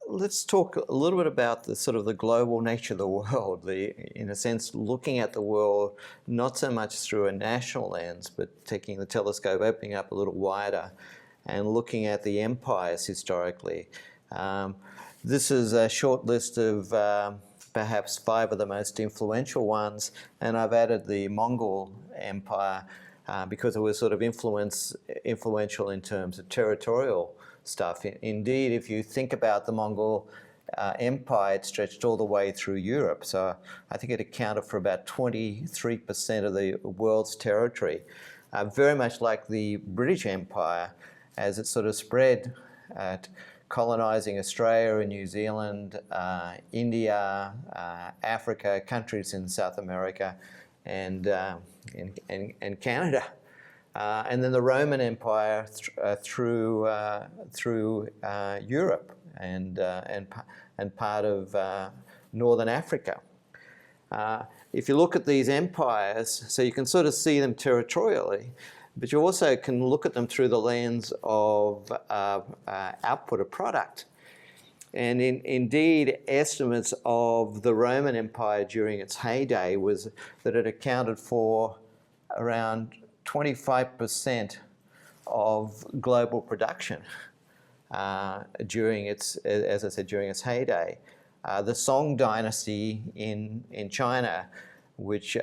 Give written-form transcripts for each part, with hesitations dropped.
let's talk a little bit about the sort of the global nature of the world. In a sense, looking at the world not so much through a national lens, but taking the telescope, opening up a little wider, and looking at the empires historically. This is a short list of perhaps 5 of the most influential ones, and I've added the Mongol Empire because it was sort of influential in terms of territorial stuff. Indeed, if you think about the Mongol Empire, it stretched all the way through Europe. So I think it accounted for about 23% of the world's territory. Very much like the British Empire, as it sort of spread, colonising Australia and New Zealand, India, Africa, countries in South America, and Canada. And then the Roman Empire through Europe and part of Northern Africa. If you look at these empires, so you can sort of see them territorially, but you also can look at them through the lens of output of product. And indeed, estimates of the Roman Empire during its heyday was that it accounted for around 25% of global production during its, as I said, during its heyday. The Song dynasty in China, which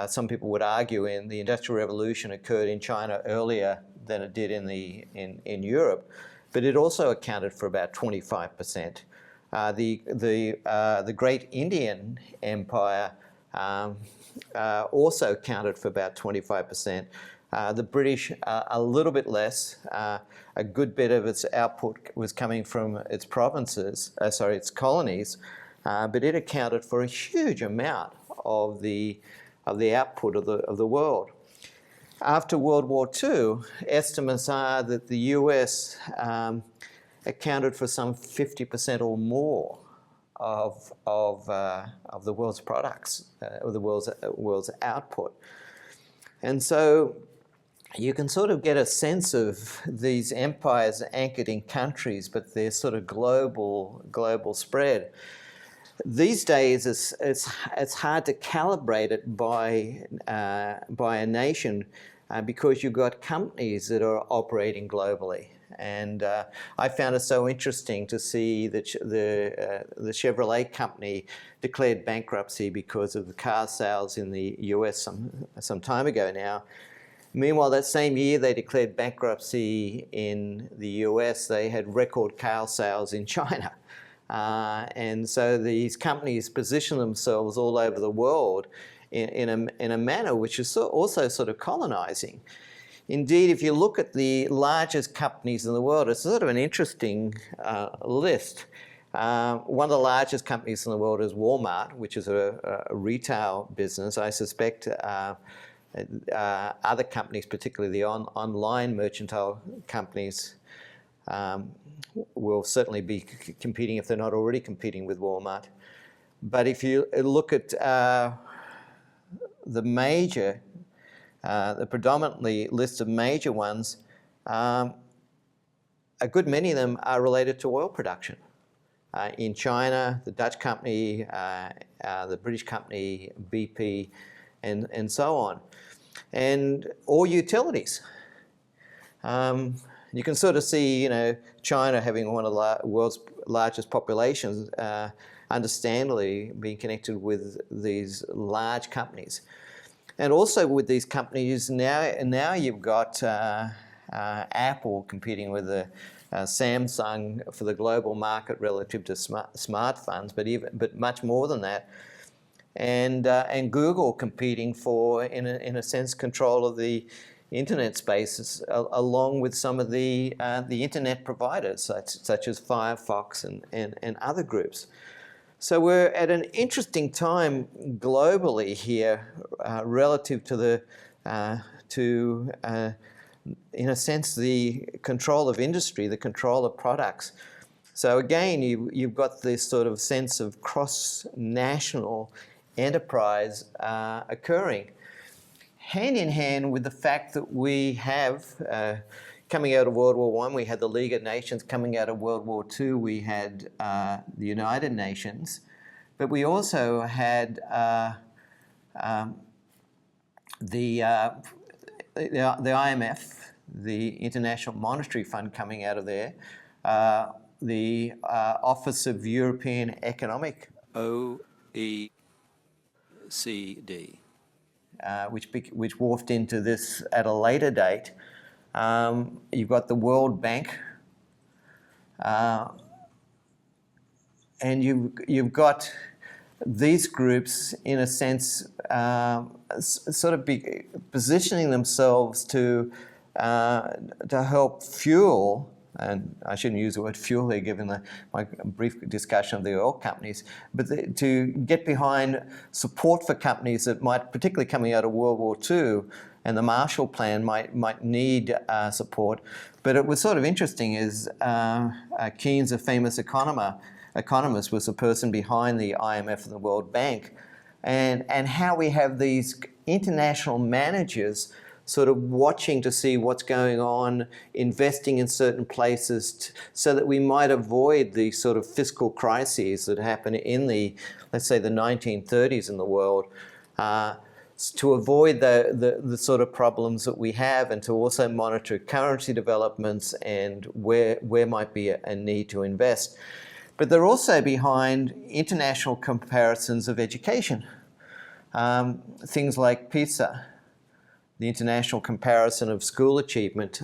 some people would argue in the Industrial Revolution occurred in China earlier than it did in Europe, but it also accounted for about 25%. The Great Indian Empire also accounted for about 25%. The British, a little bit less. A good bit of its output was coming from its provinces, its colonies, but it accounted for a huge amount of the output of the world. After World War II, estimates are that the US accounted for some 50% or more of the world's products, of the world's output. And so you can sort of get a sense of these empires anchored in countries, but they're sort of global spread. These days, it's hard to calibrate it by a nation because you've got companies that are operating globally. And I found it so interesting to see that the Chevrolet company declared bankruptcy because of the car sales in the US some time ago now. Meanwhile, that same year they declared bankruptcy in the US, they had record car sales in China. And so these companies position themselves all over the world in a manner which is also sort of colonizing. Indeed, if you look at the largest companies in the world, it's sort of an interesting list. One of the largest companies in the world is Walmart, which is a retail business. I suspect other companies, particularly the online mercantile companies, will certainly be competing if they're not already competing with Walmart. But if you look at the predominantly list of major ones, a good many of them are related to oil production. In China, the Dutch company, the British company, BP, and so on. And or utilities. You can sort of see, China having one of the world's largest populations, understandably being connected with these large companies. And also with these companies, now you've got Apple competing with Samsung for the global market relative to smartphones, but much more than that. And Google competing for, in a sense, control of the internet spaces, along with some of the internet providers, such as Firefox and other groups. So we're at an interesting time globally here, relative to in a sense, the control of industry, the control of products. So again, you've got this sort of sense of cross-national enterprise occurring, hand in hand with the fact that we have, coming out of World War I, we had the League of Nations. Coming out of World War II, we had the United Nations. But we also had the IMF, the International Monetary Fund, coming out of there, the Office of European Economic, OECD, which morphed into this at a later date. You've got the World Bank, and you've got these groups, in a sense, sort of positioning themselves to help fuel, and I shouldn't use the word fuel here given my brief discussion of the oil companies, but to get behind support for companies that might, particularly coming out of World War II, and the Marshall Plan might need support. But it was sort of interesting is Keynes, a famous economist, was the person behind the IMF and the World Bank, and how we have these international managers sort of watching to see what's going on, investing in certain places so that we might avoid the sort of fiscal crises that happen in the, let's say, the 1930s in the world, to avoid the sort of problems that we have, and to also monitor currency developments and where might be a need to invest. But they're also behind international comparisons of education. Things like PISA, the international comparison of school achievement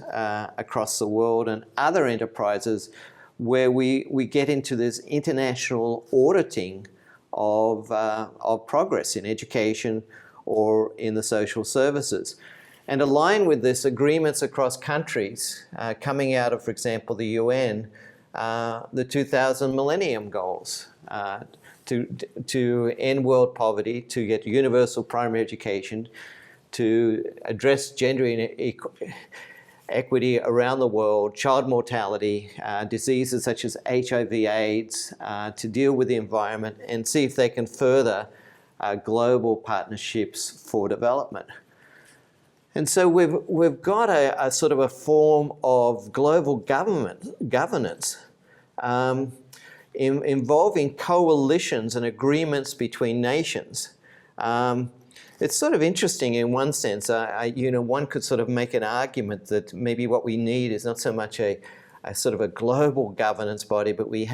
across the world, and other enterprises where we get into this international auditing of progress in education or in the social services. And aligned with this, agreements across countries coming out of, for example, the UN, the 2000 Millennium Goals, to end world poverty, to get universal primary education, to address gender equity around the world, child mortality, diseases such as HIV/AIDS, to deal with the environment and see if they can further global partnerships for development. And so we've got a sort of a form of global governance involving coalitions and agreements between nations. It's sort of interesting in one sense. One could sort of make an argument that maybe what we need is not so much a sort of a global governance body, but we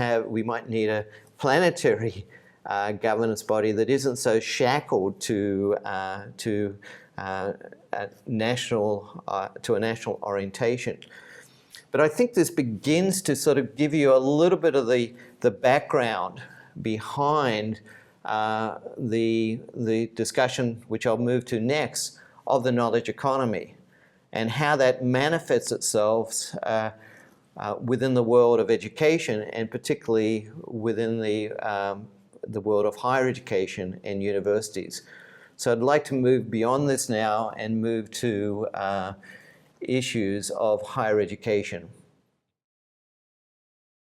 might need a planetary governance body that isn't so shackled to a national orientation. But I think this begins to sort of give you a little bit of the background behind the discussion, which I'll move to next, of the knowledge economy, and how that manifests itself within the world of education, and particularly within the world of higher education and universities. So I'd like to move beyond this now and move to issues of higher education.